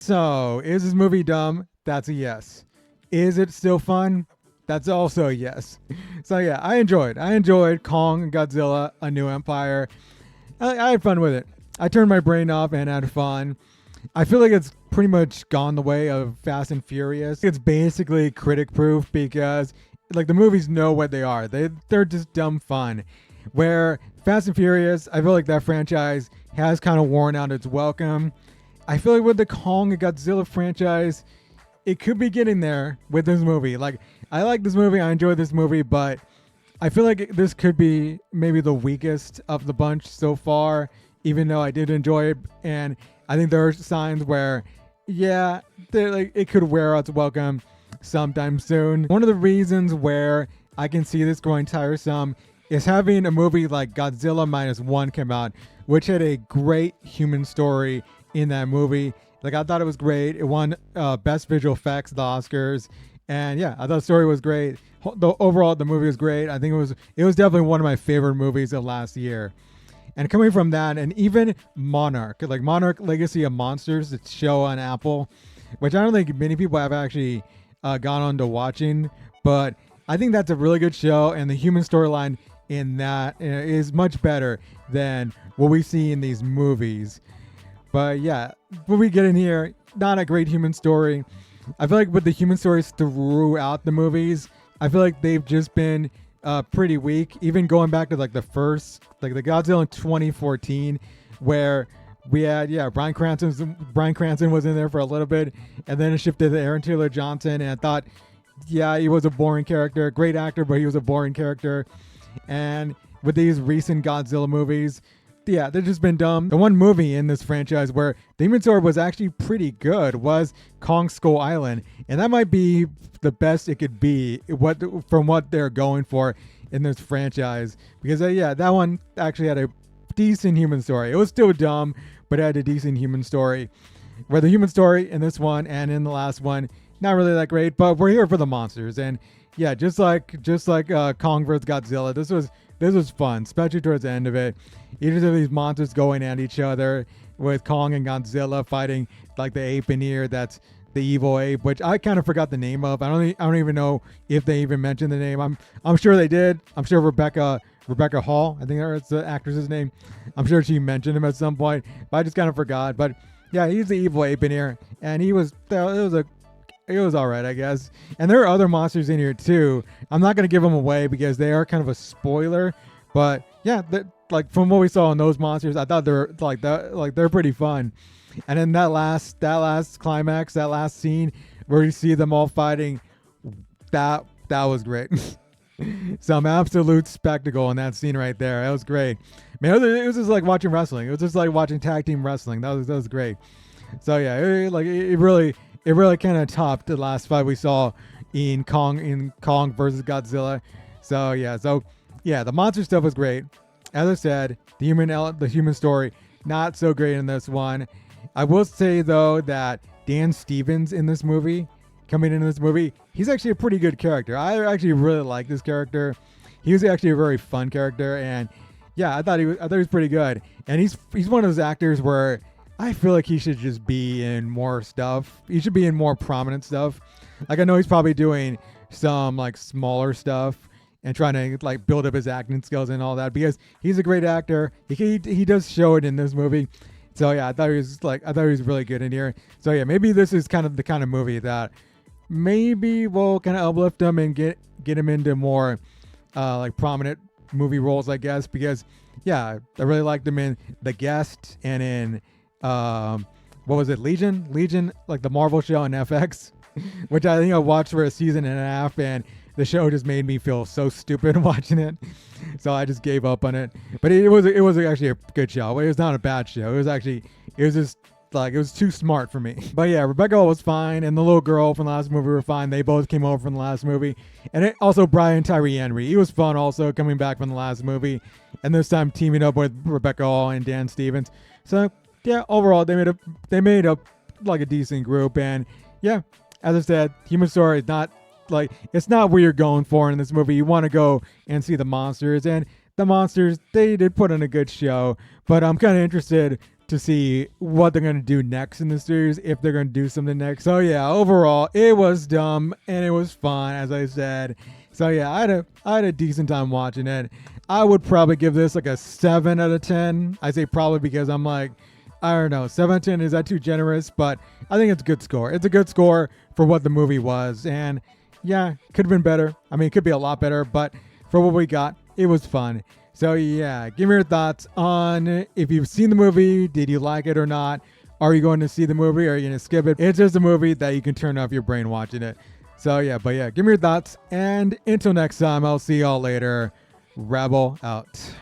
So, is this movie dumb? That's a yes. Is it still fun? That's also a yes. So yeah, I enjoyed Kong and Godzilla: A New Empire. I had fun with it. I turned my brain off and had fun. I feel like it's pretty much gone the way of Fast and Furious. It's basically critic proof because like the movies know what they are. They're just dumb fun. Where Fast and Furious, I feel like that franchise has kind of worn out its welcome. I feel like with the Kong and Godzilla franchise, it could be getting there with this movie. Like, I like this movie, I enjoy this movie, but I feel like this could be maybe the weakest of the bunch so far, even though I did enjoy it. And I think there are signs where, yeah, like it could wear out its welcome sometime soon. One of the reasons where I can see this growing tiresome is having a movie like Godzilla Minus One come out, which had a great human story in that movie. Like, I thought it was great. It won Best Visual Effects at the Oscars. And yeah, I thought the story was great. Overall, the movie was great. I think it was definitely one of my favorite movies of last year. And coming from that, and even Monarch, like Monarch Legacy of Monsters, it's show on Apple, which I don't think many people have actually gone on to watching, but I think that's a really good show, and the human storyline in that is much better than what we see in these movies. But yeah, when we get in here, not a great human story. I feel like with the human stories throughout the movies, I feel like they've just been pretty weak. Even going back to like the first, like the Godzilla in 2014, where we had Bryan Cranston was in there for a little bit, and then it shifted to Aaron Taylor Johnson, and I thought, yeah, he was a boring character, great actor, but he was a boring character. And with these recent Godzilla movies, yeah, they've just been dumb. The one movie in this franchise where the human story was actually pretty good was Kong Skull Island, and that might be the best it could be from what they're going for in this franchise. Because that one actually had a decent human story. It was still dumb, but it had a decent human story. Where the human story in this one and in the last one, not really that great, but we're here for the monsters. And yeah, just like Kong vs. Godzilla, this was fun, especially towards the end of it. Each of these monsters going at each other, with Kong and Godzilla fighting like the ape in here. That's the evil ape, which I kind of forgot the name of. I don't even know if they even mentioned the name. I'm sure they did. I'm sure Rebecca Hall, I think that's the actress's name. I'm sure she mentioned him at some point, but I just kind of forgot. But yeah, he's the evil ape in here, and it was all right, I guess. And there are other monsters in here too. I'm not gonna give them away because they are kind of a spoiler. But yeah, like from what we saw in those monsters, I thought they're pretty fun. And then that last climax, that last scene where you see them all fighting, that was great. Some absolute spectacle in that scene right there. That was great. Man, it was just like watching wrestling. It was just like watching tag team wrestling. That was great. So yeah, it really kind of topped the last fight we saw in Kong versus Godzilla. So yeah, the monster stuff was great. As I said, the human story, not so great in this one. I will say though that Dan Stevens coming into this movie, he's actually a pretty good character. I actually really like this character. He was actually a very fun character, and yeah, I thought he was pretty good. And he's one of those actors where I feel like he should just be in more stuff. He should be in more prominent stuff. Like, I know he's probably doing some like smaller stuff and trying to like build up his acting skills and all that, because he's a great actor. He does show it in this movie. So yeah, I thought he was really good in here. So yeah, maybe this is kind of the kind of movie that maybe will kind of uplift him and get him into more like prominent movie roles, I guess, because yeah, I really liked him in The Guest and in what was it, Legion, like the Marvel show on FX, which I think I watched for a season and a half, and the show just made me feel so stupid watching it, so I just gave up on it. But it was actually a good show. It was not a bad show. It was just like, it was too smart for me. But yeah, Rebecca Hall was fine, and the little girl from the last movie were fine. They both came over from the last movie. And also Brian Tyree Henry, he was fun also, coming back from the last movie, and this time teaming up with Rebecca Hall and Dan Stevens. So yeah, overall they made up like a decent group. And yeah, as I said, human story is not like, it's not what you're going for in this movie. You want to go and see the monsters, and the monsters, they did put on a good show, but I'm kind of interested to see what they're going to do next in the series, if they're going to do something next. So yeah, overall, it was dumb and it was fun, as I said. So yeah, I had a decent time watching it. I would probably give this like a 7 out of 10. I say probably because I'm like, I don't know, 7 out of 10, is that too generous? But I think it's a good score. It's a good score for what the movie was. And yeah, could have been better. I mean, it could be a lot better, but for what we got, it was fun. So yeah, give me your thoughts on if you've seen the movie, did you like it or not? Are you going to see the movie or are you going to skip it? It's just a movie that you can turn off your brain watching it. So yeah, but yeah, give me your thoughts. And until next time, I'll see y'all later. Rebel out.